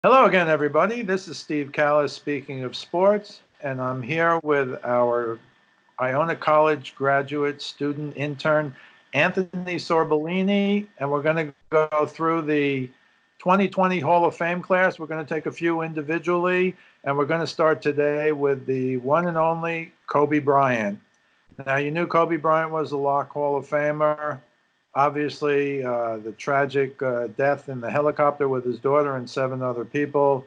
Hello again, everybody. This is Steve Callis speaking of sports, and I'm here with our Iona College graduate student intern, Anthony Sorbellini, and we're going to go through the 2020 Hall of Fame class. We're going to take a few individually, and we're going to start today with the one and only Kobe Bryant. Now, you knew Kobe Bryant was a Lock Hall of Famer. Obviously, the tragic death in the helicopter with his daughter and seven other people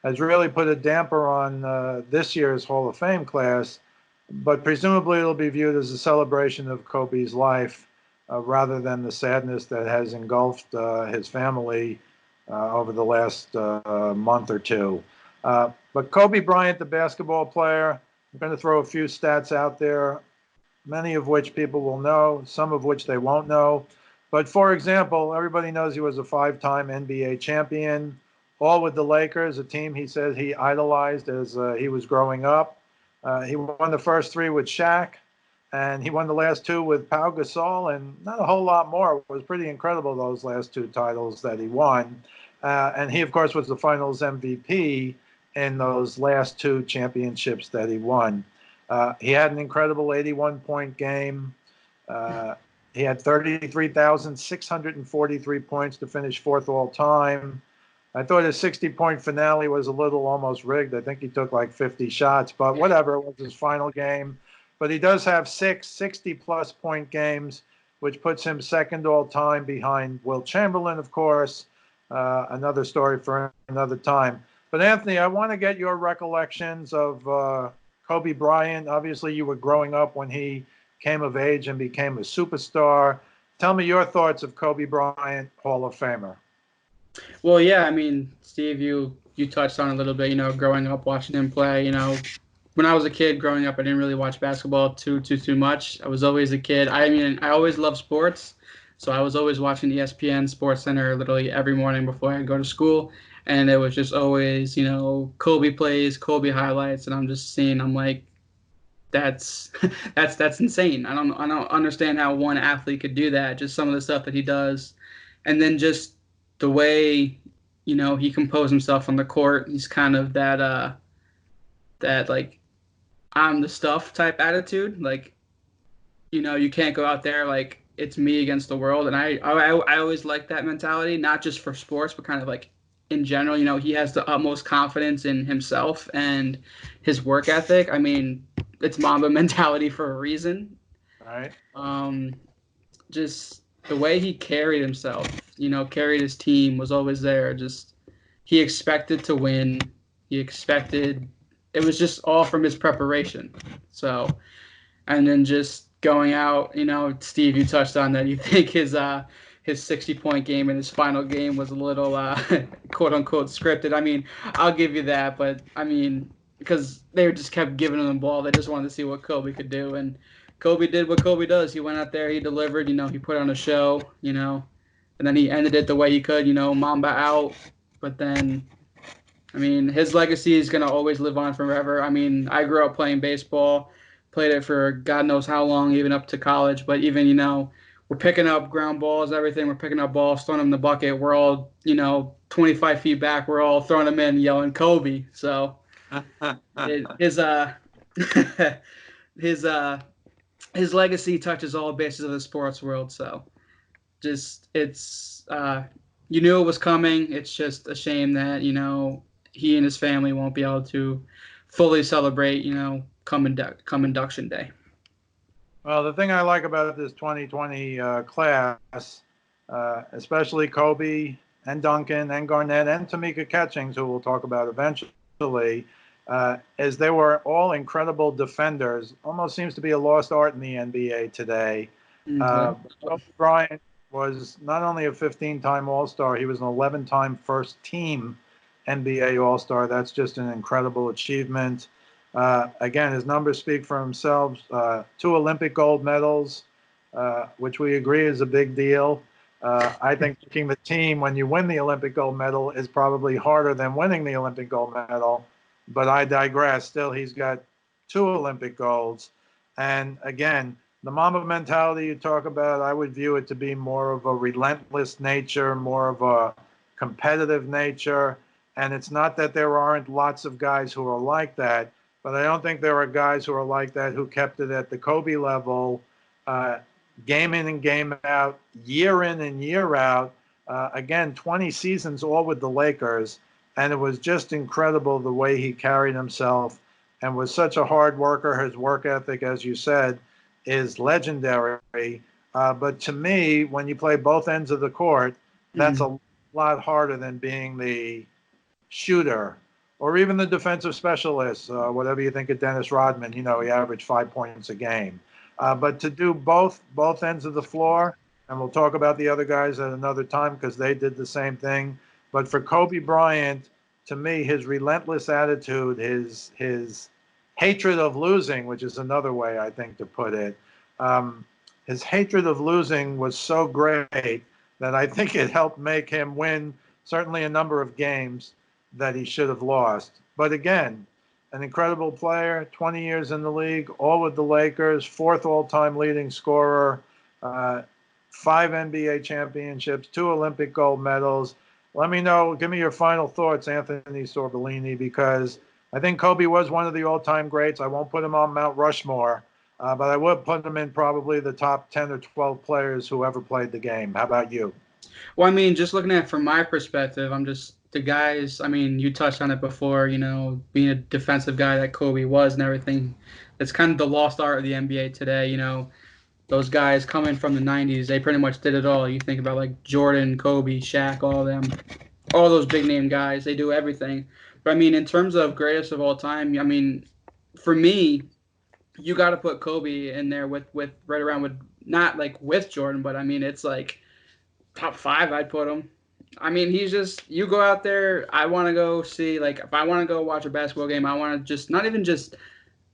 has really put a damper on this year's Hall of Fame class, but presumably it'll be viewed as a celebration of Kobe's life rather than the sadness that has engulfed his family over the last month or two. But Kobe Bryant, the basketball player, I'm going to throw a few stats out there, many of which people will know, some of which they won't know. But for example, everybody knows he was a five-time NBA champion, all with the Lakers, a team he said he idolized as he was growing up. He won the first three with Shaq, and he won the last two with Pau Gasol, and not a whole lot more. It was pretty incredible, those last two titles that he won. And he, of course, was the finals MVP in those last two championships that he won. He had an incredible 81-point game. He had 33,643 points to finish fourth all time. I thought his 60-point finale was a little almost rigged. I think he took like 50 shots, but whatever. It was his final game. But he does have six 60-plus point games, which puts him second all time behind Will Chamberlain, of course. Another story for another time. But Anthony, I want to get your recollections of Kobe Bryant. Obviously, you were growing up when he came of age and became a superstar. Tell me your thoughts of Kobe Bryant, Hall of Famer. Well, yeah, I mean, Steve, you touched on a little bit, growing up watching him play. When I was a kid growing up, I didn't really watch basketball too much. I was always a kid. I mean, I always loved sports, so I was always watching ESPN Sports Center literally every morning before I go to school, and it was just always, Kobe plays, Kobe highlights, and I'm just seeing, I'm like, that's that's insane. I don't understand how one athlete could do that. Just some of the stuff that he does, and then just the way he composed himself on the court. He's kind of that like I'm the stuff type attitude. Like you can't go out there like it's me against the world. And I always like that mentality, not just for sports, but kind of like in general. He has the utmost confidence in himself and his work ethic. I mean, it's Mamba mentality for a reason. Right. Um, just the way he carried himself, carried his team, was always there. Just he expected to win. He expected it was just all from his preparation. So, and then just going out, Steve, you touched on that. You think his 60-point game in his final game was a little quote unquote scripted. I mean, I'll give you that, but I mean, because they just kept giving him the ball. They just wanted to see what Kobe could do, and Kobe did what Kobe does. He went out there, he delivered. He put on a show. And then he ended it the way he could. Mamba out, but then I mean, his legacy is going to always live on forever. I mean, I grew up playing baseball, played it for God knows how long, even up to college. But even, we're picking up ground balls, everything. We're picking up balls, throwing them in the bucket. We're all, 25 feet back. We're all throwing them in, yelling Kobe. So his his his legacy touches all bases of the sports world. So just you knew it was coming. It's just a shame that he and his family won't be able to fully celebrate come induction day. Well, the thing I like about this 2020 class, especially Kobe and Duncan and Garnett and Tamika Catchings, who we'll talk about eventually, is they were all incredible defenders. Almost seems to be a lost art in the NBA today. Okay. Kobe Bryant was not only a 15-time All-Star, he was an 11-time first-team NBA All-Star. That's just an incredible achievement. Again, his numbers speak for themselves. Two Olympic gold medals, which we agree is a big deal. I think making the team when you win the Olympic gold medal is probably harder than winning the Olympic gold medal. But I digress. Still, he's got two Olympic golds. And again, the Mamba mentality you talk about, I would view it to be more of a relentless nature, more of a competitive nature. And it's not that there aren't lots of guys who are like that, but I don't think there are guys who are like that who kept it at the Kobe level, uh, game in and game out, year in and year out. Again, 20 seasons all with the Lakers. And it was just incredible the way he carried himself and was such a hard worker. His work ethic, as you said, is legendary. But to me, when you play both ends of the court, that's Mhm. a lot harder than being the shooter or even the defensive specialist, whatever you think of Dennis Rodman. You know, he averaged 5 points a game. But to do both ends of the floor, and we'll talk about the other guys at another time because they did the same thing. But for Kobe Bryant, to me, his relentless attitude, his hatred of losing, which is another way I think to put it, um, his hatred of losing was so great that I think it helped make him win certainly a number of games that he should have lost. But again, an incredible player, 20 years in the league, all with the Lakers, fourth all-time leading scorer, uh, 5 NBA championships, 2 Olympic gold medals. Let me know, give me your final thoughts, Anthony Sorbellini, because I think Kobe was one of the all-time greats. I won't put him on Mount Rushmore, but I would put him in probably the top 10 or 12 players who ever played the game. How about you? Well, I mean, just looking at it from my perspective, I'm just the guys. I mean, you touched on it before. Being a defensive guy that Kobe was and everything. It's kind of the lost art of the NBA today. Those guys coming from the '90s, they pretty much did it all. You think about like Jordan, Kobe, Shaq, all of them, all those big name guys. They do everything. But I mean, in terms of greatest of all time, I mean, for me, you got to put Kobe in there with right around with not like with Jordan, but I mean, it's like top five. I'd put him. I mean, he's just you go out there. I want to go see like if I want to go watch a basketball game, I want to just not even just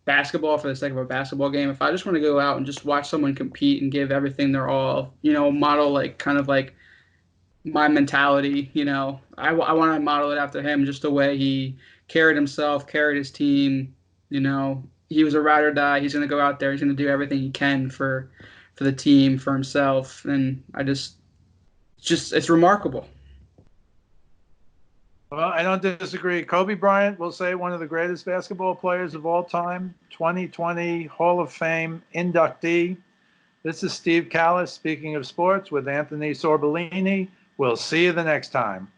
basketball for the sake of a basketball game. If I just want to go out and just watch someone compete and give everything their all, model like kind of like my mentality, I want to model it after him, just the way he carried himself, carried his team. He was a ride or die. He's going to go out there. He's going to do everything he can for the team, for himself, and it's remarkable. Well, I don't disagree. Kobe Bryant, will say one of the greatest basketball players of all time, 2020 Hall of Fame inductee. This is Steve Callis speaking of sports with Anthony Sorbellini. We'll see you the next time.